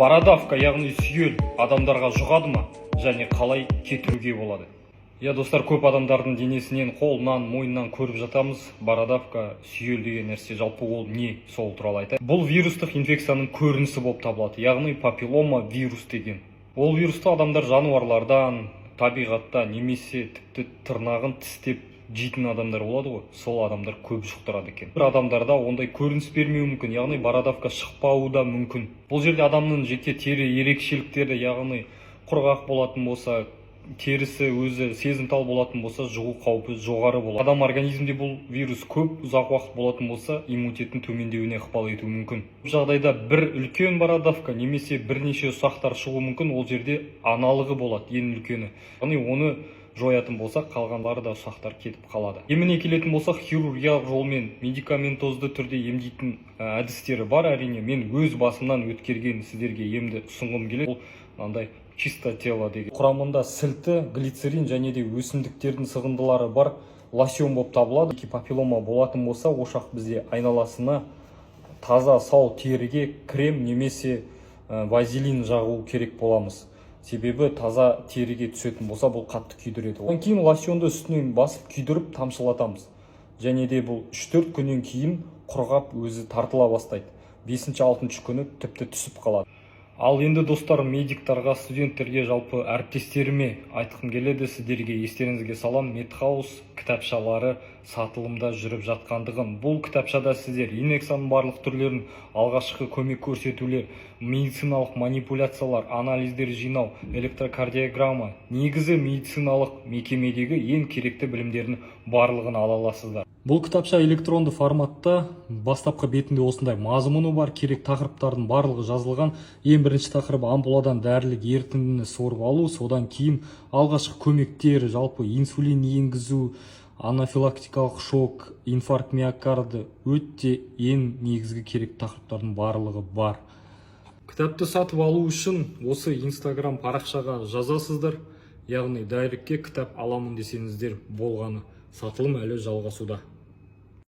Бородавка, яғни сүйел адамдарға жұғады ма және қалай кетіруге болады? Достар, көп адамдардың денесінен, қолынан, мойнынан көріп жатамыз. Бородавка, сүйел деген нәрсе, жалпы ол не, сол туралы айтайын. Бұл вирустық инфекцияның көрінісі болып табылады, яғни папиллома вирус деген. Ол вирусты адамдар жануарлардан, табиғатта немесе тіпті тырнағын тістеп жейтін адамдар болады ғой, сол адамдар көп жұқтырады екен. Бір адамдарда ондай көрініс бермеуі мүмкін, яғни бородавка шықпауы да мүмкін. Бұл жерде адамның жеке тері ерекшеліктері, яғни құрғақ болатын болса, терісі өзі сезімтал болатын болса, жұғу қаупі жоғары болады. Адам организмде бұл вирус көп ұзақ уақыт болатын болса, иммунитеттің төмендеуіне ықпал етуі мүмкін. Бұл жағдайда бір үлкен бородавка немесе бірнеше ұсақтар шығуы мүмкін, ол жерде аналығы болады, ең үлкені. Яғни оны жоятын болсақ, қалғандары да ұсақтар кетіп қалады. Еміне келетін болсақ, хирургиялық жолмен медикаментозды түрде емдейтін әдістері бар. Әрине, мен өз басымнан өткерген сіздерге емді ұсынғым келеді. Ол андай чисто тело деген. Құрамында сілті, глицерин және де өсімдіктердің сығындылары бар лосьон болып табылады. Папиллома болатын болса, ошақ бізде айналасына таза сау теріге крем немесе вазелин жағу керек боламыз. Себебі таза теріге түсетін болса, бұл қатты күйдіреді. Одан кейін лосьонды үстінен басып күйдіріп тамшылатамыз. Және де бұл 3-4 күннен кейін құрғап өзі тартыла бастайды. 5-6 күні тіпті түсіп қалады. Ал енді достар, медиктарға, студенттерге, жалпы әріптестеріме айтқым келеді, сіздерге естеріңізге салам, медхаус кітапшалары сатылымда жүріп жатқандығын. Бұл кітапшада сіздер инфекцияның барлық түрлерін, алғашқы көмек көрсетулер, медициналық манипуляциялар, анализдер жинау, электрокардиограмма, негізі медициналық мекемедегі ең керекті білімдердің барлығын ала аласыздар. Бұл кітапша электронды форматта, бастапқы бетінде осындай мазмұны бар, керек тақырыптардың барлығы жазылған. Ең бірінші тақырыбы ампуладан дәрілік ерітіндіні сорып алу, содан кейін алғашқы көмектер, жалпы инсулин енгізу, анафилактикалық шок, инфаркт миокарды, өте ең негізгі керек тақырыптардың барлығы бар. Кітапты сатып алу үшін осы Instagram парақшаға жазасыздар, яғни дайректке кітап аламын десеңіздер болғаны. Сатылым әлі жалғасуда.